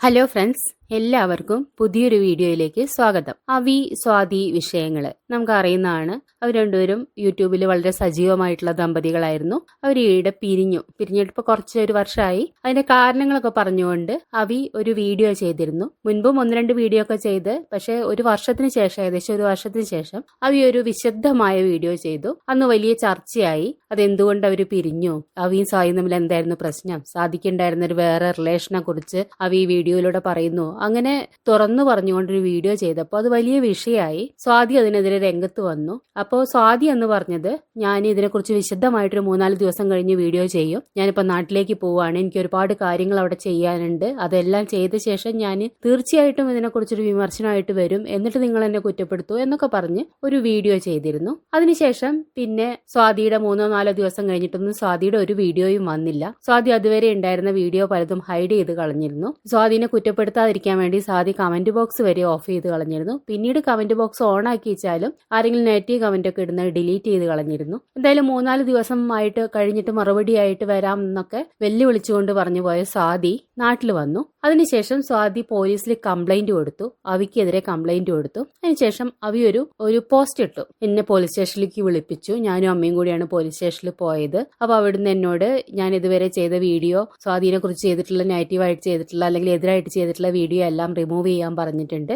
Hello friends, എല്ലാവർക്കും പുതിയൊരു വീഡിയോയിലേക്ക് സ്വാഗതം. അവി സ്വാതി വിഷയങ്ങള് നമുക്ക് അറിയുന്നതാണ്. അവർ രണ്ടുപേരും യൂട്യൂബിൽ വളരെ സജീവമായിട്ടുള്ള ദമ്പതികളായിരുന്നു. അവർ ഈയിടെ പിരിഞ്ഞിട്ട് ഇപ്പൊ കുറച്ചൊരു വർഷമായി. അതിന്റെ കാരണങ്ങളൊക്കെ പറഞ്ഞുകൊണ്ട് അവി ഒരു വീഡിയോ ചെയ്തിരുന്നു. മുൻപും 1-2 വീഡിയോ ഒക്കെ ചെയ്ത്, പക്ഷെ ഏകദേശം ഒരു വർഷത്തിന് ശേഷം അവി ഒരു വിശദമായ വീഡിയോ ചെയ്തു. അന്ന് വലിയ ചർച്ചയായി. അതെന്തുകൊണ്ട് അവർ പിരിഞ്ഞു, അവിയും സ്വാതിയും തമ്മിൽ എന്തായിരുന്നു പ്രശ്നം, സാധിക്കുണ്ടായിരുന്ന ഒരു വേറെ റിലേഷനെ കുറിച്ച് അവി ഈ വീഡിയോയിലൂടെ പറയുന്നു. അങ്ങനെ തുറന്നു പറഞ്ഞുകൊണ്ടൊരു വീഡിയോ ചെയ്തപ്പോൾ അത് വലിയ വിഷയമായി. സ്വാതി അതിനെതിരെ രംഗത്ത് വന്നു. അപ്പോൾ സ്വാതി എന്ന് പറഞ്ഞത്, ഞാൻ ഇതിനെക്കുറിച്ച് വിശദമായിട്ടൊരു 3-4 ദിവസം കഴിഞ്ഞ് വീഡിയോ ചെയ്യും, ഞാനിപ്പോൾ നാട്ടിലേക്ക് പോവാണ്, എനിക്ക് ഒരുപാട് കാര്യങ്ങൾ അവിടെ ചെയ്യാനുണ്ട്, അതെല്ലാം ചെയ്ത ശേഷം ഞാൻ തീർച്ചയായിട്ടും ഇതിനെക്കുറിച്ചൊരു വിമർശനമായിട്ട് വരും, എന്നിട്ട് നിങ്ങൾ എന്നെ കുറ്റപ്പെടുത്തൂ എന്നൊക്കെ പറഞ്ഞ് ഒരു വീഡിയോ ചെയ്തിരുന്നു. അതിനുശേഷം പിന്നെ സ്വാതിയുടെ 3-4 ദിവസം കഴിഞ്ഞിട്ടൊന്നും സ്വാതിയുടെ ഒരു വീഡിയോയും വന്നില്ല. സ്വാതി അതുവരെ ഉണ്ടായിരുന്ന വീഡിയോ പലതും ഹൈഡ് ചെയ്ത് കളഞ്ഞിരുന്നു. സ്വാതിനെ കുറ്റപ്പെടുത്താതിരിക്കാൻ വേണ്ടി സ്വാതി കമന്റ് ബോക്സ് വരെ ഓഫ് ചെയ്ത് കളഞ്ഞിരുന്നു. പിന്നീട് കമന്റ് ബോക്സ് ഓൺ ആക്കി വെച്ചാലും ആരെങ്കിലും നെഗറ്റീവ് കമന്റ് ഒക്കെ ഇടുന്നത് ഡിലീറ്റ് ചെയ്ത് കളഞ്ഞിരുന്നു. എന്തായാലും 3-4 ദിവസമായിട്ട് കഴിഞ്ഞിട്ട് മറുപടിയായിട്ട് വരാം എന്നൊക്കെ വെല്ലുവിളിച്ചുകൊണ്ട് പറഞ്ഞു പോയ സ്വാതി നാട്ടിൽ വന്നു. അതിനുശേഷം സ്വാതി പോലീസിൽ കംപ്ലൈന്റ് കൊടുത്തു, അവിക്കെതിരെ കംപ്ലൈന്റ് കൊടുത്തു. അതിനുശേഷം അവി ഒരു പോസ്റ്റ് ഇട്ടു, എന്നെ പോലീസ് സ്റ്റേഷനിലേക്ക് വിളിപ്പിച്ചു, ഞാനും അമ്മയും കൂടിയാണ് പോലീസ് സ്റ്റേഷനിൽ പോയത്. അപ്പൊ അവിടുന്ന് എന്നോട് ഞാൻ ഇതുവരെ ചെയ്ത വീഡിയോ, സ്വാതിനെ കുറിച്ച് ചെയ്തിട്ടുള്ള നെഗറ്റീവായിട്ട് ചെയ്തിട്ടുള്ള അല്ലെങ്കിൽ എതിരായിട്ട് ചെയ്തിട്ടുള്ള വീഡിയോ എല്ലാം റിമൂവ് ചെയ്യാൻ പറഞ്ഞിട്ടുണ്ട്.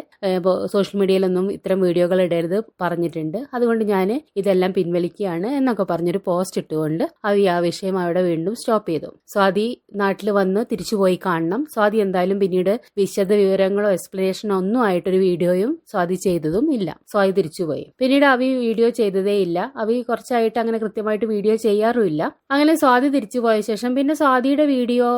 സോഷ്യൽ മീഡിയയിലൊന്നും ഇത്തരം വീഡിയോകൾ ഇടരുത് പറഞ്ഞിട്ടുണ്ട്, അതുകൊണ്ട് ഞാൻ ഇതെല്ലാം പിൻവലിക്കുകയാണ് എന്നൊക്കെ പറഞ്ഞൊരു പോസ്റ്റ് ഇട്ടുകൊണ്ട് അവി ആ വിഷയം അവിടെ വീണ്ടും സ്റ്റോപ്പ് ചെയ്തു. സ്വാതി നാട്ടിൽ വന്ന് തിരിച്ചുപോയി കാണണം. സ്വാതി എന്തായാലും പിന്നീട് വിശദ വിവരങ്ങളോ എക്സ്പ്ലനേഷനോ ഒന്നും ആയിട്ടൊരു വീഡിയോയും സ്വാതി ചെയ്തതും ഇല്ല. സ്വാതി തിരിച്ചുപോയി. പിന്നീട് അവി വീഡിയോ ചെയ്തതേ ഇല്ല. അവി കുറച്ചായിട്ട് അങ്ങനെ കൃത്യമായിട്ട് വീഡിയോ ചെയ്യാറുമില്ല. അങ്ങനെ സ്വാതി തിരിച്ചുപോയ ശേഷം പിന്നെ സ്വാതിയുടെ വീഡിയോ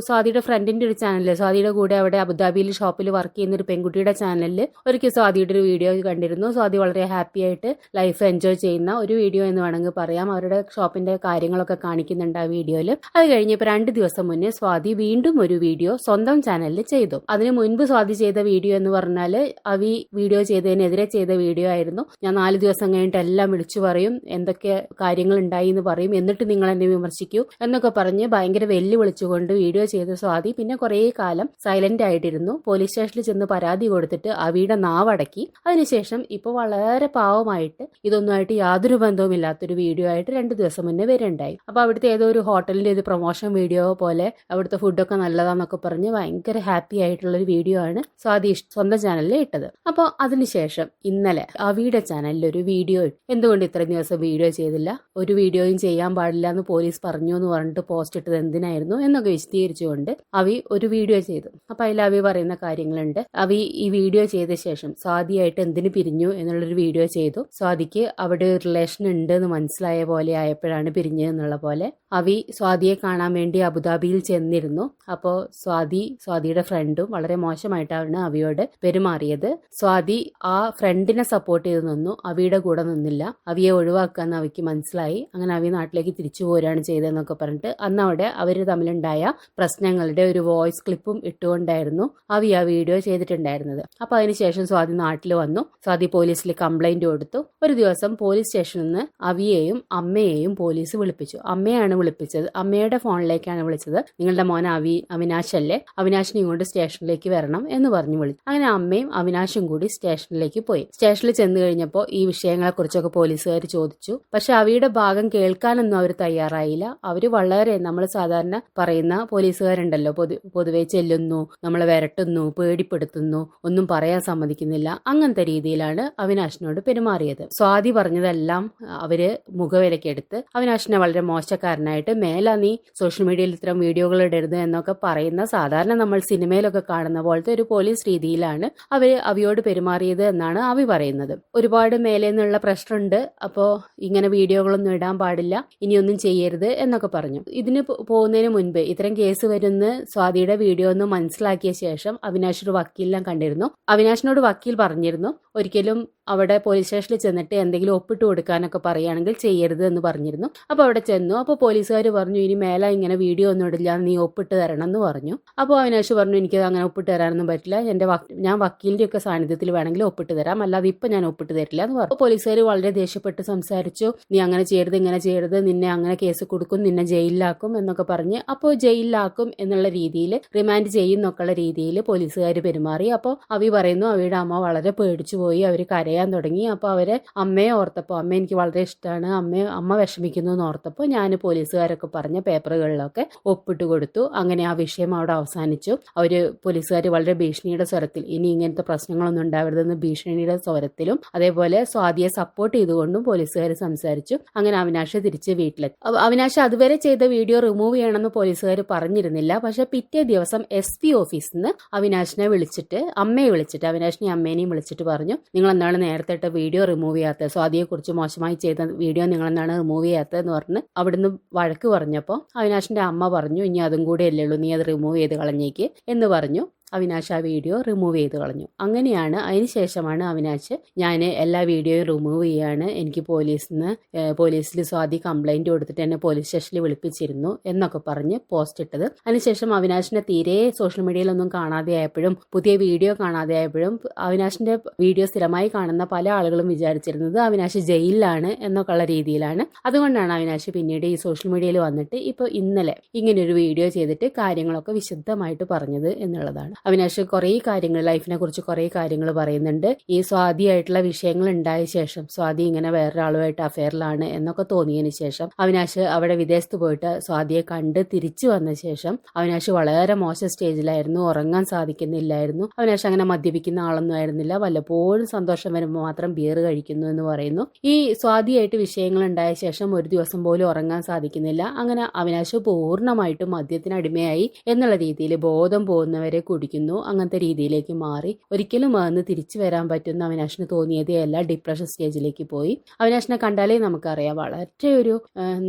സ്വാതിയുടെ ഫ്രണ്ടിന്റെ ഒരു ചാനലിൽ, സ്വാതിയുടെ കൂടെ അവിടെ അബുദാബിയിൽ ഷോപ്പിൽ വർക്ക് ചെയ്യുന്ന ഒരു പെൺകുട്ടിയുടെ ചാനലിൽ ഒരിക്കൽ സ്വാതിയുടെ ഒരു വീഡിയോ കണ്ടിരുന്നു. സ്വാതി വളരെ ഹാപ്പി ആയിട്ട് ലൈഫ് എൻജോയ് ചെയ്യുന്ന ഒരു വീഡിയോ എന്ന് വേണമെങ്കിൽ പറയാം. അവരുടെ ഷോപ്പിന്റെ കാര്യങ്ങളൊക്കെ കാണിക്കുന്നുണ്ട് ആ വീഡിയോയിൽ. അത് കഴിഞ്ഞപ്പോൾ 2 ദിവസം മുന്നേ സ്വാതി വീണ്ടും ഒരു വീഡിയോ സ്വന്തം ചാനലിൽ ചെയ്തു. അതിന് മുൻപ് സ്വാതി ചെയ്ത വീഡിയോ എന്ന് പറഞ്ഞാൽ അവി വീഡിയോ ചെയ്തതിനെതിരെ ചെയ്ത വീഡിയോ ആയിരുന്നു. ഞാൻ 4 ദിവസം കഴിഞ്ഞിട്ട് എല്ലാം വിളിച്ചു പറയും, എന്തൊക്കെ കാര്യങ്ങൾ ഉണ്ടായി എന്ന് പറയും, എന്നിട്ട് നിങ്ങൾ എന്നെ വിമർശിക്കൂ എന്നൊക്കെ പറഞ്ഞ് ഭയങ്കര വെല്ലുവിളിച്ചുകൊണ്ട് വീഡിയോ ചെയ്ത സ്വാതി പിന്നെ കുറേ കാലം സൈലന്റ് ആയിട്ടിരുന്നു. പോലീസ് സ്റ്റേഷനിൽ ചെന്ന് പരാതി കൊടുത്തിട്ട് അവിയുടെ നാവടക്കി. അതിനുശേഷം ഇപ്പോൾ വളരെ പാവമായിട്ട് ഇതൊന്നുമായിട്ട് യാതൊരു ബന്ധവും ഇല്ലാത്തൊരു വീഡിയോ ആയിട്ട് 2 ദിവസം മുന്നേ വരുണ്ടായി. അപ്പൊ അവിടുത്തെ ഏതോ ഒരു ഹോട്ടലിന്റെ ഒരു പ്രൊമോഷൻ വീഡിയോ പോലെ അവിടുത്തെ ഫുഡൊക്കെ നല്ലതാന്നൊക്കെ പറഞ്ഞ് ഭയങ്കര ഹാപ്പി ആയിട്ടുള്ള ഒരു വീഡിയോ ആണ് സ്വാതി സ്വന്തം ചാനലിൽ ഇട്ടത്. അപ്പോൾ അതിനുശേഷം ഇന്നലെ അവിയുടെ ചാനലിൽ ഒരു വീഡിയോ, എന്തുകൊണ്ട് ഇത്രയും ദിവസം വീഡിയോ ചെയ്തില്ല, ഒരു വീഡിയോയും ചെയ്യാൻ പാടില്ല എന്ന് പോലീസ് പറഞ്ഞു എന്ന് പറഞ്ഞിട്ട് പോസ്റ്റ് ഇട്ടത് എന്തിനായിരുന്നു എന്നൊക്കെ വിശദീകരിച്ചുകൊണ്ട് അവി ഒരു വീഡിയോ ചെയ്തു. അപ്പൊ അതിൽ അവി പറയുന്ന കാര്യങ്ങളുണ്ട്. അവി ഈ വീഡിയോ ചെയ്ത ശേഷം സ്വാതിയായിട്ട് എന്തിനു പിരിഞ്ഞു എന്നുള്ളൊരു വീഡിയോ ചെയ്തു. സ്വാതിക്ക് അവിടെ ഒരു റിലേഷൻ ഉണ്ട് എന്ന് മനസ്സിലായ പോലെ ആയപ്പോഴാണ് പിരിഞ്ഞത് എന്നുള്ള പോലെ അവി സ്വാതിയെ കാണാൻ വേണ്ടി അബുദാബിയിൽ ചെന്നിരുന്നു. അപ്പോൾ സ്വാതിയുടെ ഫ്രണ്ടും വളരെ മോശമായിട്ടാണ് അവിയോട് പെരുമാറിയത്. സ്വാതി ആ ഫ്രണ്ടിനെ സപ്പോർട്ട് ചെയ്ത് നിന്നു, അവിയുടെ കൂടെ നിന്നില്ല. അവിയെ ഒഴിവാക്കാന്ന് അവിക്ക് മനസ്സിലായി. അങ്ങനെ അവി നാട്ടിലേക്ക് തിരിച്ചു പോരാണ് ചെയ്തതെന്നൊക്കെ പറഞ്ഞിട്ട് അന്ന് അവിടെ അവര് തമ്മിലുണ്ടായ പ്രശ്നങ്ങളുടെ ഒരു വോയിസ് ക്ലിപ്പും ഇട്ടുകൊണ്ടായിരുന്നു അവി ആ വീഡിയോ ചെയ്തിട്ടുണ്ടായിരുന്നത്. അപ്പൊ അതിനുശേഷം സ്വാതി നാട്ടിൽ വന്നു. സ്വാതി പോലീസിൽ കംപ്ലൈന്റ് കൊടുത്തു. ഒരു ദിവസം പോലീസ് സ്റ്റേഷനിൽ നിന്ന് അവിയെയും അമ്മയെയും പോലീസ് വിളിപ്പിച്ചു. അമ്മയാണ് വിളിപ്പിച്ചത്. അമ്മയുടെ ഫോണിലേക്കാണ് വിളിച്ചത്. നിങ്ങളുടെ മോൻ അവിനാശ് അല്ലേ, അവിനാശിനെ ഇങ്ങോട്ട് സ്റ്റേഷനിലേക്ക് വരണം എന്ന് പറഞ്ഞു വിളിച്ചു. അങ്ങനെ അമ്മയും അവിനാശും കൂടി സ്റ്റേഷനിലേക്ക് പോയി. സ്റ്റേഷനിൽ ചെന്ന് കഴിഞ്ഞപ്പോൾ ഈ വിഷയങ്ങളെ കുറിച്ചൊക്കെ പോലീസുകാർ ചോദിച്ചു. പക്ഷെ അവിയുടെ ഭാഗം കേൾക്കാനൊന്നും അവർ തയ്യാറായില്ല. അവര് വളരെ, നമ്മൾ സാധാരണ പറയുന്ന പോലീസുകാരുണ്ടല്ലോ, പൊതുവെ ചെല്ലുന്നു, നമ്മളെ വിരട്ടുന്നു, പേടിപ്പെടുത്തുന്നു, ഒന്നും പറയാൻ സമ്മതിക്കുന്നില്ല, അങ്ങനത്തെ രീതിയിലാണ് അവിനാശിനോട് പെരുമാറിയത്. സ്വാതി പറഞ്ഞതെല്ലാം അവര് മുഖവിലക്കെടുത്ത് അവിനാശിനെ വളരെ മോശക്കാരനായിട്ട്, മേലാ നീ സോഷ്യൽ മീഡിയയിൽ ഇത്തരം വീഡിയോകൾ ഇടരുത് എന്നൊക്കെ പറയുന്ന സാധാരണ നമ്മൾ സിനിമയിലൊക്കെ കാണുന്ന പോലത്തെ ഒരു പോലീസ് രീതിയിലാണ് അവര് അവിയോട് പെരുമാറിയത് എന്നാണ് അവി പറയുന്നത്. ഒരുപാട് മേലെ നിന്നുള്ള പ്രശ്നമുണ്ട്, അപ്പോ ഇങ്ങനെ വീഡിയോകളൊന്നും ഇടാൻ പാടില്ല, ഇനിയൊന്നും ചെയ്യരുത് എന്നൊക്കെ പറഞ്ഞു. ഇതിന് പോകുന്നതിന് മുൻപ് ഇത്തരം കേസ് വരുന്ന സ്വാതിയുടെ വീഡിയോ ഒന്ന് മനസ്സിലാക്കിയ ശേഷം അവിനാശ് ഒരു വക്കീലിനെ കണ്ടിരുന്നു. അവിനാശിനോട് വക്കീൽ പറഞ്ഞിരുന്നു, ഒരിക്കലും അവിടെ പോലീസ് സ്റ്റേഷനിൽ ചെന്നിട്ട് എന്തെങ്കിലും ഒപ്പിട്ട് കൊടുക്കാനൊക്കെ പറയുകയാണെങ്കിൽ ചെയ്യരുത് എന്ന് പറഞ്ഞിരുന്നു. അപ്പോൾ അവിടെ ചെന്നു. അപ്പോൾ പോലീസുകാർ പറഞ്ഞു, ഇനി മേലെ ഇങ്ങനെ വീഡിയോ ഒന്നും ഇടില്ല, നീ ഒപ്പിട്ട് തരണം എന്ന് പറഞ്ഞു. അപ്പോൾ അവിനാശ് പറഞ്ഞു, എനിക്ക് അങ്ങനെ ഒപ്പിട്ട് തരാനൊന്നും പറ്റില്ല, ഞാൻ വക്കീലിൻ്റെ ഒക്കെ സാന്നിധ്യത്തിൽ വേണമെങ്കിൽ ഒപ്പിട്ട് തരാം, അല്ലാതെ ഇപ്പം ഞാൻ ഒപ്പിട്ട് തരില്ല എന്ന് പറഞ്ഞു. പോലീസുകാർ വളരെ ദേഷ്യപ്പെട്ട് സംസാരിച്ചു. നീ അങ്ങനെ ചെയ്യരുത്, ഇങ്ങനെ ചെയ്യരുത്, നിന്നെ അങ്ങനെ കേസ് കൊടുക്കും, നിന്നെ ജയിലിലാക്കും എന്നൊക്കെ പറഞ്ഞ്, അപ്പോൾ ജയിലിലാക്കും എന്നുള്ള രീതിയിൽ, റിമാൻഡ് ചെയ്യുന്നൊക്കെയുള്ള രീതിയിൽ പോലീസുകാർ പെരുമാറി. അപ്പോൾ അവി പറയുന്നു, അവിയുടെ അമ്മ വളരെ പേടിച്ചു പോയി, അവർ കരയാൻ തുടങ്ങി. അപ്പോൾ അവരെ അമ്മയെ ഓർത്തപ്പോൾ, അമ്മ എനിക്ക് വളരെ ഇഷ്ടമാണ്, അമ്മ വിഷമിക്കുന്നു എന്ന് ഓർത്തപ്പോൾ ഞാൻ പോലീസുകാരൊക്കെ പറഞ്ഞ പേപ്പറുകളിലൊക്കെ ഒപ്പിട്ട് കൊടുത്തു. അങ്ങനെ ആ വിഷയം അവിടെ അവസാനിച്ചു. പോലീസുകാർ വളരെ ഭീഷണിയുടെ സ്വരത്തിൽ, ഇനി ഇങ്ങനത്തെ പ്രശ്നങ്ങളൊന്നും ഉണ്ടാവരുതെന്ന് ഭീഷണിയുടെ സ്വരത്തിലും അതേപോലെ സ്വാതിയെ സപ്പോർട്ട് ചെയ്തുകൊണ്ടും പോലീസുകാർ സംസാരിച്ചു. അങ്ങനെ അവിനാശ് തിരിച്ച് വീട്ടിലെത്തി. അവിനാശ് അതുവരെ ചെയ്ത വീഡിയോ റിമൂവ് ചെയ്യണമെന്ന് പോലീസുകാർ പറഞ്ഞിരുന്നില്ല. പക്ഷെ പിറ്റേ ദിവസം SP ഓഫീസിൽ നിന്ന് അവിനാശിനെ വിളിച്ചിട്ട്, അമ്മയെ വിളിച്ചിട്ട്, അവിനാശിനെയും അമ്മേനെയും വിളിച്ചിട്ട് പറഞ്ഞു, നിങ്ങൾ എന്താണ് നേരത്തെ ഇട്ട വീഡിയോ റിമൂവ് ചെയ്യാത്തത്, സ്വാതിയെ കുറിച്ച് മോശമായി ചെയ്ത വീഡിയോ നിങ്ങൾ എന്താണ് റിമൂവ് ചെയ്യാത്തതെന്ന് പറഞ്ഞ് അവിടുന്ന് വഴക്ക് പറഞ്ഞപ്പോൾ അവിനാശിന്റെ അമ്മ പറഞ്ഞു, ഇനി അതും കൂടെ അല്ലേ ഉള്ളൂ, നീ അത് റിമൂവ് ചെയ്ത് കളഞ്ഞേക്ക് എന്ന് പറഞ്ഞു. അവിനാശ് ആ വീഡിയോ റിമൂവ് ചെയ്ത് കളഞ്ഞു. അങ്ങനെയാണ് അതിനുശേഷമാണ് അവിനാശ്, ഞാൻ എല്ലാ വീഡിയോയും റിമൂവ് ചെയ്യാണ്, എനിക്ക് പോലീസിൽ സ്വാതി കംപ്ലൈൻറ്റ് കൊടുത്തിട്ട് എന്നെ പോലീസ് സ്റ്റേഷനിൽ വിളിപ്പിച്ചിരുന്നു എന്നൊക്കെ പറഞ്ഞ് പോസ്റ്റ് ഇട്ടത്. അതിനുശേഷം അവിനാശിനെ തീരെ സോഷ്യൽ മീഡിയയിലൊന്നും കാണാതെ ആയപ്പോഴും, പുതിയ വീഡിയോ കാണാതെ ആയപ്പോഴും, അവിനാശിന്റെ വീഡിയോ സ്ഥിരമായി കാണുന്ന പല ആളുകളും വിചാരിച്ചിരുന്നത് അവിനാശ് ജയിലിലാണ് എന്നൊക്കെയുള്ള രീതിയിലാണ്. അതുകൊണ്ടാണ് അവിനാശ് പിന്നീട് ഈ സോഷ്യൽ മീഡിയയിൽ വന്നിട്ട് ഇപ്പോൾ ഇന്നലെ ഇങ്ങനൊരു വീഡിയോ ചെയ്തിട്ട് കാര്യങ്ങളൊക്കെ വിശദമായിട്ട് പറഞ്ഞത് എന്നുള്ളതാണ്. അവിനാശ് കുറേ കാര്യങ്ങൾ, ലൈഫിനെ കുറിച്ച് കുറേ കാര്യങ്ങൾ പറയുന്നുണ്ട്. ഈ സ്വാതിയായിട്ടുള്ള വിഷയങ്ങൾ ഉണ്ടായ ശേഷം, സ്വാതി ഇങ്ങനെ വേറൊരാളുമായിട്ട് അഫെയറിലാണ് എന്നൊക്കെ തോന്നിയതിന് ശേഷം അവിനാശ് അവിടെ വിദേശത്ത് പോയിട്ട് സ്വാതിയെ കണ്ട് തിരിച്ചു വന്ന ശേഷം അവിനാശ് വളരെ മോശം സ്റ്റേജിലായിരുന്നു, ഉറങ്ങാൻ സാധിക്കുന്നില്ലായിരുന്നു. അവിനാശ് അങ്ങനെ മദ്യപിക്കുന്ന ആളൊന്നും ആയിരുന്നില്ല, വല്ലപ്പോഴും സന്തോഷം വരുമ്പോൾ മാത്രം ബിയർ കഴിക്കുന്നു എന്ന് പറയുന്നു. ഈ സ്വാതിയായിട്ട് വിഷയങ്ങൾ ഉണ്ടായ ശേഷം ഒരു ദിവസം പോലും ഉറങ്ങാൻ സാധിക്കുന്നില്ല. അങ്ങനെ അവിനാശ് പൂർണ്ണമായിട്ടും മദ്യത്തിന് അടിമയായി എന്നുള്ള രീതിയിൽ ബോധം പോകുന്നവരെ കുടിക്കുന്നു, അങ്ങനത്തെ രീതിയിലേക്ക് മാറി. ഒരിക്കലും അന്ന് തിരിച്ചു വരാൻ പറ്റുന്ന അവിനാശിന് തോന്നിയതേ അല്ല. ഡിപ്രഷൻ സ്റ്റേജിലേക്ക് പോയി. അവിനാശിനെ കണ്ടാലേ നമുക്കറിയാം, വളരെ ഒരു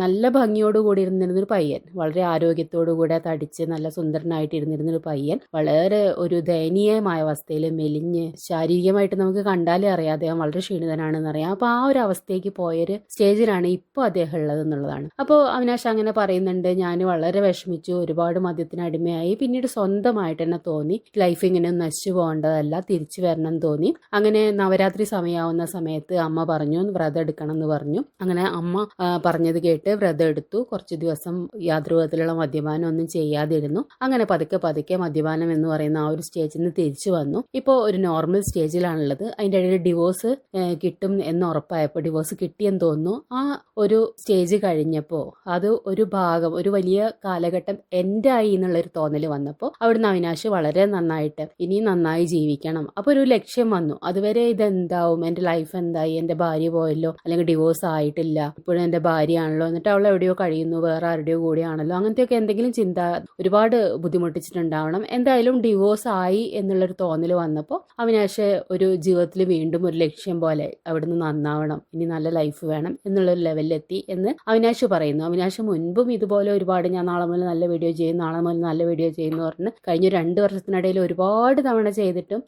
നല്ല ഭംഗിയോടുകൂടി ഇരുന്നിരുന്നൊരു പയ്യൻ, വളരെ ആരോഗ്യത്തോടുകൂടെ തടിച്ച് നല്ല സുന്ദരനായിട്ട് ഇരുന്നിരുന്നൊരു പയ്യൻ, വളരെ ഒരു ദയനീയമായ അവസ്ഥയിൽ മെലിഞ്ഞ്, ശാരീരികമായിട്ട് നമുക്ക് കണ്ടാലേ അറിയാം അദ്ദേഹം വളരെ ക്ഷീണിതനാണെന്ന് അറിയാം. അപ്പോൾ ആ ഒരു അവസ്ഥയ്ക്ക് പോയൊരു സ്റ്റേജിലാണ് ഇപ്പോൾ അദ്ദേഹം ഉള്ളത് എന്നുള്ളതാണ്. അപ്പോൾ അവിനാശ് അങ്ങനെ പറയുന്നുണ്ട്, ഞാൻ വളരെ വിഷമിച്ചു, ഒരുപാട് മദ്യത്തിന് അടിമയായി, പിന്നീട് സ്വന്തമായിട്ട് തന്നെ തോന്നി ലൈഫ് ഇങ്ങനെ നശിച്ചു പോകേണ്ടതല്ല, തിരിച്ചു വരണം എന്ന് തോന്നി. അങ്ങനെ നവരാത്രി സമയമാവുന്ന സമയത്ത് അമ്മ പറഞ്ഞു വ്രതം എടുക്കണം എന്ന് പറഞ്ഞു. അങ്ങനെ അമ്മ പറഞ്ഞത് കേട്ട് വ്രതം എടുത്തു. കുറച്ച് ദിവസം യാതൊരു വിധത്തിലുള്ള മദ്യപാനം ഒന്നും ചെയ്യാതിരുന്നു. അങ്ങനെ പതുക്കെ മദ്യപാനം എന്ന് പറയുന്ന ആ ഒരു സ്റ്റേജിൽ നിന്ന് തിരിച്ചു വന്നു. ഇപ്പോൾ ഒരു നോർമൽ സ്റ്റേജിലാണുള്ളത്. അതിൻ്റെ ഇടയിൽ ഡിവോഴ്സ് കിട്ടും എന്ന് ഉറപ്പായപ്പോൾ, ഡിവോഴ്സ് കിട്ടിയെന്ന് തോന്നുന്നു. ആ ഒരു സ്റ്റേജ് കഴിഞ്ഞപ്പോൾ അത് ഒരു ഭാഗം, ഒരു വലിയ കാലഘട്ടം എൻഡായി എന്നുള്ളൊരു തോന്നൽ വന്നപ്പോൾ അവിടുന്ന് അവിനാശ് വളരെ നന്നായിട്ട് ഇനി നന്നായി ജീവിക്കണം. അപ്പോൾ ഒരു ലക്ഷ്യം വന്നു. അതുവരെ ഇതെന്താവും, എൻ്റെ ലൈഫ് എന്തായി, എൻ്റെ ഭാര്യ പോയല്ലോ, അല്ലെങ്കിൽ ഡിവോഴ്സ് ആയിട്ടില്ല, ഇപ്പോഴും എൻ്റെ ഭാര്യയാണല്ലോ, എന്നിട്ട് അവൾ എവിടെയോ കഴിയുന്നു, വേറെ ആരുടെയോ കൂടെയാണല്ലോ, അങ്ങനത്തെയൊക്കെ എന്തെങ്കിലും ചിന്ത ഒരുപാട് ബുദ്ധിമുട്ടിച്ചിട്ടുണ്ടാവണം. എന്തായാലും ഡിവോഴ്സ് ആയി എന്നുള്ളൊരു തോന്നൽ വന്നപ്പോൾ അവിനാശ് ഒരു ജീവിതത്തിൽ വീണ്ടും ഒരു ലക്ഷ്യം പോലെ അവിടുന്ന് നന്നാവണം, ഇനി നല്ല ലൈഫ് വേണം എന്നുള്ളൊരു ലെവലിലെത്തി എന്ന് അവിനാശ് പറയുന്നു. അവിനാശ് മുൻപും ഇതുപോലെ ഒരുപാട്, ഞാൻ നാളെ മുതൽ നല്ല വീഡിയോ ചെയ്യും, നാളെ മുതൽ നല്ല വീഡിയോ ചെയ്യുന്നു പറഞ്ഞ് കഴിഞ്ഞ 2 വർഷത്തിനിടയിൽ ഒരുപാട് തവണ ചെയ്തിട്ടും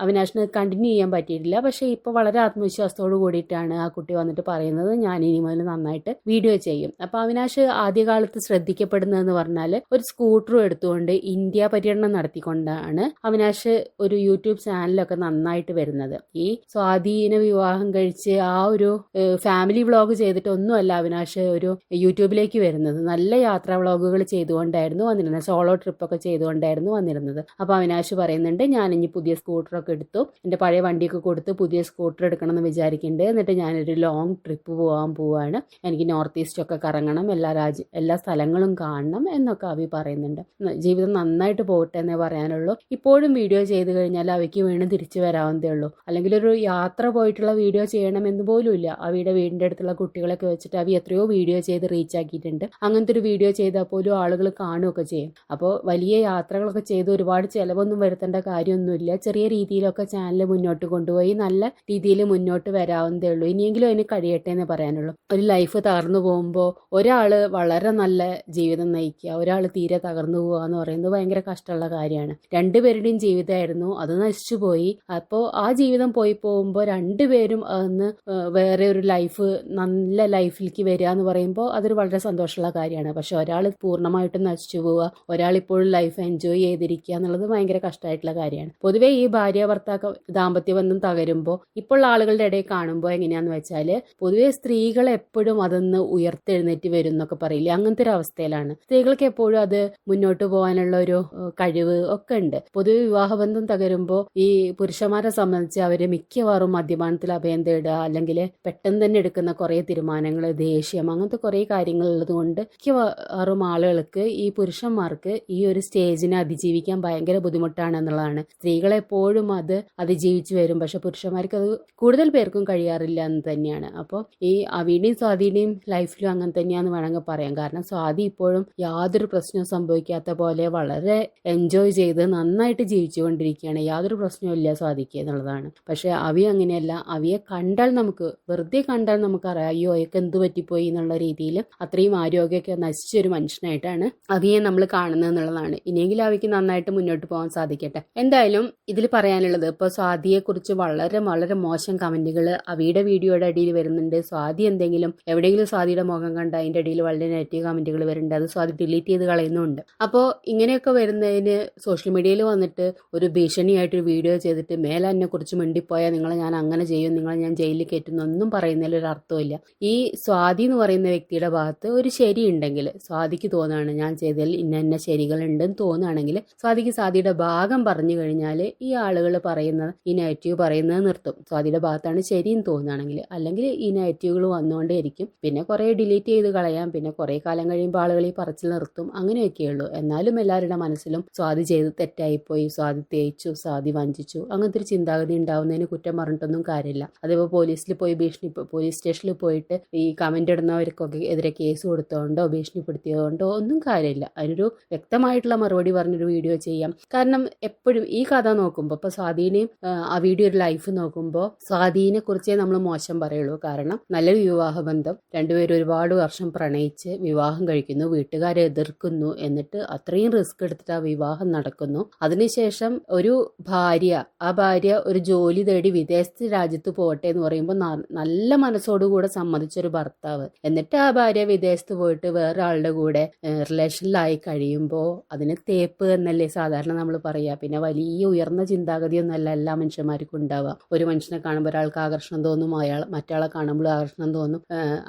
അവിനാശിന് കണ്ടിന്യൂ ചെയ്യാൻ പറ്റിയിട്ടില്ല. പക്ഷേ ഇപ്പോൾ വളരെ ആത്മവിശ്വാസത്തോട് കൂടിയിട്ടാണ് ആ കുട്ടി വന്നിട്ട് പറയുന്നത്, ഞാൻ ഇനി മുതൽ നന്നായിട്ട് വീഡിയോ ചെയ്യും. അപ്പോൾ അവിനാശ് ആദ്യകാലത്ത് ശ്രദ്ധിക്കപ്പെടുന്നതെന്ന് പറഞ്ഞാൽ ഒരു സ്കൂട്ടറും എടുത്തുകൊണ്ട് ഇന്ത്യ പര്യടനം നടത്തിക്കൊണ്ടാണ് അവിനാശ് ഒരു യൂട്യൂബ് ചാനലൊക്കെ നന്നായിട്ട് വരുന്നത്. ഈ സ്വാധീന വിവാഹം കഴിച്ച് ആ ഒരു ഫാമിലി വ്ളോഗ് ചെയ്തിട്ടൊന്നുമല്ല അവിനാശ് ഒരു യൂട്യൂബിലേക്ക് വരുന്നത്. നല്ല യാത്രാ വ്ളോഗുകൾ ചെയ്തുകൊണ്ടായിരുന്നു വന്നിരുന്നത്, സോളോ ട്രിപ്പൊക്കെ ചെയ്തുകൊണ്ടായിരുന്നു വന്നിരുന്നത്. അപ്പോൾ അവിനാശ് പറയുന്നുണ്ട്, ഞാൻ ഇനി പുതിയ സ്കൂട്ടറൊക്കെ എടുത്തു, എൻ്റെ പഴയ വണ്ടിയൊക്കെ കൊടുത്ത് പുതിയ സ്കൂട്ടർ എടുക്കണം എന്ന് വിചാരിക്കുന്നുണ്ട്, എന്നിട്ട് ഞാനൊരു ലോങ് ട്രിപ്പ് പോവാണ്, എനിക്ക് നോർത്ത് ഈസ്റ്റ് ഒക്കെ കറങ്ങണം, എല്ലാ സ്ഥലങ്ങളും കാണണം എന്നൊക്കെ അവി പറയുന്നുണ്ട്. ജീവിതം നന്നായിട്ട് പോകട്ടെ എന്നേ പറയാനുള്ളൂ. ഇപ്പോഴും വീഡിയോ ചെയ്ത് കഴിഞ്ഞാൽ അവയ്ക്ക് വീണ്ടും തിരിച്ചു വരാവുന്നതേ ഉള്ളൂ. അല്ലെങ്കിൽ ഒരു യാത്ര പോയിട്ടുള്ള വീഡിയോ ചെയ്യണമെന്ന് പോലും ഇല്ല. അവയുടെ വീടിൻ്റെ അടുത്തുള്ള കുട്ടികളൊക്കെ വെച്ചിട്ട് അവ എത്രയോ വീഡിയോ ചെയ്ത് റീച്ച് ആക്കിയിട്ടുണ്ട്. അങ്ങനത്തെ ഒരു വീഡിയോ ചെയ്താൽ പോലും ആളുകൾ കാണുകയൊക്കെ ചെയ്യും. അപ്പോൾ വലിയ യാത്രകളൊക്കെ ചെയ്ത് ഒരുപാട് ചിലവൊന്നും വരുത്തേണ്ട കാര്യമൊന്നുമില്ല. ചെറിയ രീതിയിലൊക്കെ ചാനൽ മുന്നോട്ട് കൊണ്ടുപോയി നല്ല രീതിയിൽ മുന്നോട്ട് വരാവുന്നതേ ഉള്ളൂ. ഇനിയെങ്കിലും അതിന് കഴിയട്ടെ എന്ന് പറയാനുള്ളൂ. ഒരു ലൈഫ് തകർന്നു പോകുമ്പോൾ ഒരാൾ വളരെ നല്ല ജീവിതം നയിക്കുക, ഒരാൾ തീരെ തകർന്നു പോവുക എന്ന് പറയുന്നത് ഭയങ്കര കഷ്ടമുള്ള കാര്യമാണ്. രണ്ടുപേരുടെയും ജീവിതമായിരുന്നു, അത് നശിച്ചു പോയി. അപ്പോൾ ആ ജീവിതം പോയി പോകുമ്പോൾ രണ്ടുപേരും അന്ന് വേറെ ഒരു ലൈഫ്, നല്ല ലൈഫിലേക്ക് വരിക എന്ന് പറയുമ്പോൾ അതൊരു വളരെ സന്തോഷമുള്ള കാര്യമാണ്. പക്ഷെ ഒരാൾ പൂർണ്ണമായിട്ടും നശിച്ചു പോവുക, ഒരാൾ ഇപ്പോഴും ലൈഫ് എൻജോയ് ചെയ്തിരിക്കുക എന്നുള്ളത് ഭയങ്കര കഷ്ടമായിട്ടുള്ള കാര്യമാണ്. പൊതുവേ ഈ ഭാര്യ ഭർത്താക്ക ദാമ്പത്യ ബന്ധം തകരുമ്പോൾ ഇപ്പോൾ ആളുകളുടെ ഇടയിൽ കാണുമ്പോൾ എങ്ങനെയാന്ന് വെച്ചാൽ പൊതുവേ സ്ത്രീകൾ എപ്പോഴും അതൊന്ന് ഉയർത്തെഴുന്നേറ്റ് വരും എന്നൊക്കെ പറയില്ലേ, അങ്ങനത്തെ ഒരു അവസ്ഥയിലാണ്. സ്ത്രീകൾക്ക് എപ്പോഴും അത് മുന്നോട്ട് പോകാനുള്ള ഒരു കഴിവ് ഒക്കെ ഉണ്ട്. പൊതുവെ വിവാഹബന്ധം തകരുമ്പോൾ ഈ പുരുഷന്മാരെ സംബന്ധിച്ച് അവര് മിക്കവാറും മദ്യപാനത്തിൽ അഭയം തേടുക, അല്ലെങ്കിൽ പെട്ടെന്ന് തന്നെ എടുക്കുന്ന കുറെ തീരുമാനങ്ങൾ, ദേഷ്യം, അങ്ങനത്തെ കുറെ കാര്യങ്ങൾ ഉള്ളത് കൊണ്ട് മിക്കവാറും ആളുകൾക്ക്, ഈ പുരുഷന്മാർക്ക് ഈ ഒരു സ്റ്റേജിനെ അതിജീവിക്കാൻ ഭയങ്കര ബുദ്ധിമുട്ടാണ് എന്നുള്ളതാണ്. സ്ത്രീകളെപ്പോഴും അത് അതിജീവിച്ച് വരും, പക്ഷെ പുരുഷന്മാർക്ക് അത് കൂടുതൽ പേർക്കും കഴിയാറില്ല എന്ന് തന്നെയാണ്. അപ്പോൾ ഈ അവിയുടെയും സ്വാതിയുടെയും ലൈഫിലും അങ്ങനെ തന്നെയാന്ന് വേണമെങ്കിൽ പറയാം. കാരണം സ്വാതി ഇപ്പോഴും യാതൊരു പ്രശ്നവും സംഭവിക്കാത്ത പോലെ വളരെ എൻജോയ് ചെയ്ത് നന്നായിട്ട് ജീവിച്ചുകൊണ്ടിരിക്കുകയാണ്. യാതൊരു പ്രശ്നവും ഇല്ല സ്വാതിക്ക് എന്നുള്ളതാണ്. പക്ഷെ അവി അങ്ങനെയല്ല. അവിയെ കണ്ടാൽ വെറുതെ കണ്ടാൽ നമുക്കറിയാം, അയ്യോ അയൊക്കെ എന്ത് പറ്റിപ്പോയി എന്നുള്ള രീതിയിൽ അത്രയും ആരോഗ്യമൊക്കെ നശിച്ചൊരു മനുഷ്യനായിട്ടാണ് അവിയെ നമ്മൾ കാണുന്നത് എന്നുള്ളതാണ്. ഇനിയെങ്കിലും അവയ്ക്ക് നന്നായിട്ട് മുന്നോട്ട് പോകാൻ സാധിക്കട്ടെ. എന്തായാലും ഇതിൽ പറയാനുള്ളത്, ഇപ്പോൾ സ്വാതിയെ കുറിച്ച് വളരെ വളരെ മോശം കമന്റുകൾ അവിയുടെ വീഡിയോയുടെ അടിയിൽ വരുന്നുണ്ട്. സ്വാതി എന്തെങ്കിലും എവിടെയെങ്കിലും സ്വാതിയുടെ മുഖം കണ്ട അതിന്റെ അടിയിൽ വളരെ നെഗറ്റീവ് കമന്റുകൾ വരുന്നുണ്ട്. അത് സ്വാതി ഡിലീറ്റ് ചെയ്ത് കളയുന്നുണ്ട്. അപ്പോൾ ഇങ്ങനെയൊക്കെ വരുന്നതിന് സോഷ്യൽ മീഡിയയിൽ വന്നിട്ട് ഒരു ഭീഷണിയായിട്ടൊരു വീഡിയോ ചെയ്തിട്ട് മേലെ എന്നെ കുറിച്ച് മിണ്ടിപ്പോയാൽ നിങ്ങളെ ഞാൻ അങ്ങനെ ചെയ്യും, നിങ്ങളെ ഞാൻ ജയിലിൽ കയറ്റുന്നൊന്നും പറയുന്നതിൽ ഒരു അർത്ഥമില്ല. ഈ സ്വാതി എന്ന് പറയുന്ന വ്യക്തിയുടെ ഭാഗത്ത് ഒരു ശരി ഉണ്ടെങ്കിൽ, സ്വാതിക്ക് തോന്നുകയാണ് ഞാൻ ചെയ്തതിൽ ഇന്ന ശരികളുണ്ടെന്ന് തോന്നുകയാണെങ്കിൽ സ്വാതിക്ക് സ്വാതിയുടെ ഭാഗം പറഞ്ഞു കഴിഞ്ഞാൽ ഈ ആളുകൾ പറയുന്നത്, ഈ നെഗറ്റീവ് പറയുന്നത് നിർത്തും. സ്വാതിയുടെ ഭാഗത്താണ് ശരിയെന്ന് തോന്നുകയാണെങ്കിൽ. അല്ലെങ്കിൽ ഈ നെഗറ്റീവുകൾ വന്നുകൊണ്ടേയിരിക്കും. പിന്നെ കുറേ ഡിലീറ്റ് ചെയ്ത് കളയാം. പിന്നെ കുറേ കാലം കഴിയുമ്പോൾ ആളുകൾ ഈ പറച്ചിൽ നിർത്തും. അങ്ങനെയൊക്കെയുള്ളൂ. എന്നാലും എല്ലാവരുടെ മനസ്സിലും സ്വാതി ചെയ്ത് തെറ്റായിപ്പോയി, സ്വാതി തേച്ചു, സ്വാതി വഞ്ചിച്ചു, അങ്ങനത്തെ ഒരു ചിന്താഗതി ഉണ്ടാവുന്നതിന് കുറ്റം പറഞ്ഞിട്ടൊന്നും കാര്യമില്ല. അതേപോലെ പോലീസിൽ പോയി പോലീസ് സ്റ്റേഷനിൽ പോയിട്ട് ഈ കമന്റ് ഇടുന്നവർക്കൊക്കെ എതിരെ കേസ് കൊടുത്തോണ്ടോ ഭീഷണിപ്പെടുത്തിയതുകൊണ്ടോ ഒന്നും കാര്യമില്ല. അതിനൊരു വ്യക്തമായിട്ടുള്ള മറുപടി പറഞ്ഞൊരു വീഡിയോ ചെയ്യാം. കാരണം എപ്പോഴും ഈ കഥ നോക്കുമ്പോൾ, ഇപ്പോൾ സ്വാതിനെയും ആ വീഡിയോ ഒരു ലൈഫ് നോക്കുമ്പോൾ സ്വാതിനെ കുറിച്ചേ നമ്മൾ മോശം പറയുള്ളൂ. കാരണം നല്ലൊരു വിവാഹബന്ധം, രണ്ടുപേരും ഒരുപാട് വർഷം പ്രണയിച്ച് വിവാഹം കഴിക്കുന്നു, വീട്ടുകാരെ എതിർക്കുന്നു, എന്നിട്ട് അത്രയും റിസ്ക് എടുത്തിട്ട് ആ വിവാഹം നടക്കുന്നു. അതിനുശേഷം ഒരു ആ ഭാര്യ ഒരു ജോലി തേടി വിദേശ രാജ്യത്ത് പോകട്ടെ എന്ന് പറയുമ്പോൾ നല്ല മനസ്സോടുകൂടെ സമ്മതിച്ചൊരു ഭർത്താവ്, എന്നിട്ട് ആ ഭാര്യ വിദേശത്ത് പോയിട്ട് വേറെ ആളുടെ കൂടെ റിലേഷനിലായി കഴിയുമ്പോൾ അതിന് തേപ്പ് എന്നല്ലേ സാധാരണ നമ്മൾ പറയുക. പിന്നെ വലിയ ഉയർന്ന ചിന്താഗതിയൊന്നുമല്ല എല്ലാ മനുഷ്യന്മാർക്കും ഉണ്ടാവുക. ഒരു മനുഷ്യനെ കാണുമ്പോൾ ഒരാൾക്ക് ആകർഷണം തോന്നും, മറ്റാളെ കാണുമ്പോൾ ആകർഷണം തോന്നും.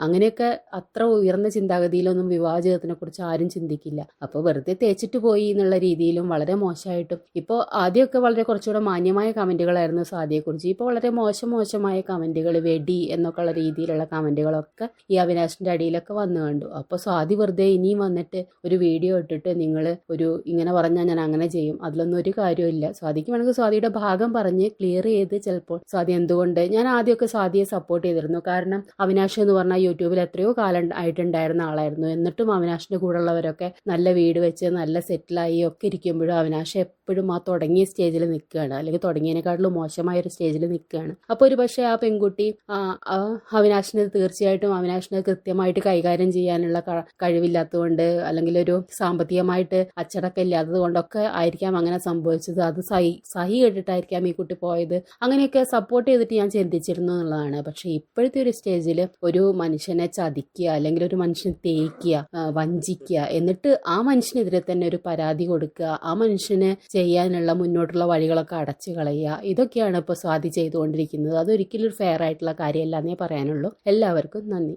അങ്ങനെയൊക്കെ അത്ര ഉയർന്ന ചിന്താഗതിയിലൊന്നും വിവാഹ ജീവിതത്തിനെ കുറിച്ച് ആരും ചിന്തിക്കില്ല. അപ്പോൾ വെറുതെ തേച്ചിട്ട് പോയി എന്നുള്ള രീതിയിലും വളരെ മോശമായിട്ടും. ഇപ്പോൾ ആദ്യമൊക്കെ വളരെ കുറച്ചുകൂടെ മാന്യമായ കമന്റുകളായിരുന്നു സ്വാതിയെക്കുറിച്ച്. ഇപ്പോൾ വളരെ മോശമായ കമന്റുകൾ, വെടി എന്നൊക്കെ ഉള്ള രീതിയിലുള്ള കമന്റുകളൊക്കെ ഈ അവിനാശിന്റെ അടിയിലൊക്കെ വന്നു കണ്ടു. അപ്പോൾ സ്വാതി വെറുതെ ഇനിയും വന്നിട്ട് ഒരു വീഡിയോ ഇട്ടിട്ട് നിങ്ങൾ ഇങ്ങനെ പറഞ്ഞാൽ ഞാൻ അങ്ങനെ ചെയ്യും, അതിലൊന്നും ഒരു കാര്യമില്ല. സ്വാതിക്ക് വേണമെങ്കിൽ സ്വാതിയുടെ ഭാഗം പറഞ്ഞ് ക്ലിയർ ചെയ്ത് ചിലപ്പോൾ സ്വാതി എന്തുകൊണ്ട്, ഞാൻ ആദ്യമൊക്കെ സ്വാതിയെ സപ്പോർട്ട് ചെയ്തിരുന്നു. കാരണം അവിനാശ് എന്ന് പറഞ്ഞാൽ യൂട്യൂബിൽ എത്രയോ കാലം ആയിട്ടുണ്ടായിരുന്ന ആളായിരുന്നു. എന്നിട്ടും അവിനാശിന്റെ കൂടെ ഉള്ളവരൊക്കെ നല്ല വീട് വെച്ച് നല്ല സെറ്റിലായി ഒക്കെ ഇരിക്കുമ്പോഴും അവിനാശ് എപ്പോഴും ആ തുടങ്ങിയ സ്റ്റേജിൽ നിൽക്കുകയാണ്, അല്ലെങ്കിൽ തുടങ്ങിയതിനെക്കാട്ടിലും മോശമായ ഒരു സ്റ്റേജിൽ നിൽക്കുകയാണ്. അപ്പോൾ ഒരു പക്ഷേ ആ പെൺകുട്ടി അവിനാശിന് തീർച്ചയായിട്ടും അവിനാശിനെ കൃത്യമായിട്ട് കൈകാര്യം ചെയ്യാനുള്ള കഴിവില്ലാത്തതുകൊണ്ട്, അല്ലെങ്കിൽ ഒരു സാമ്പത്തികമായിട്ട് അച്ചടക്കം ഇല്ലാത്തത് കൊണ്ടൊക്കെ ആയിരിക്കാം അങ്ങനെ സംഭവിച്ചത്. അത് സഹി കേട്ടിട്ടായിരിക്കാം ഈ കുട്ടി പോയത്. അങ്ങനെയൊക്കെ സപ്പോർട്ട് ചെയ്തിട്ട് ഞാൻ ചിന്തിച്ചിരുന്നു എന്നുള്ളതാണ്. പക്ഷെ ഇപ്പോഴത്തെ ഒരു സ്റ്റേജിൽ ഒരു മനുഷ്യനെ ചതിക്കുക, അല്ലെങ്കിൽ ഒരു മനുഷ്യനെ തേക്കുക, വഞ്ചിക്കുക, എന്നിട്ട് ആ മനുഷ്യനെതിരെ തന്നെ ഒരു പരാതി കൊടുക്കുക, ആ മനുഷ്യന് ചെയ്യാനുള്ള മുന്നോട്ടുള്ള വഴികളൊക്കെ അടച്ചു കളയുക, ഇതൊക്കെയാണ് ഇപ്പോൾ സ്വാതി ചെയ്തുകൊണ്ടിരിക്കുന്നത്. അതൊരിക്കലും ഒരു ഫെയർ ആയിട്ടുള്ള കാര്യമല്ല എന്നേ പറയാനുള്ളൂ. എല്ലാവർക്കും നന്ദി.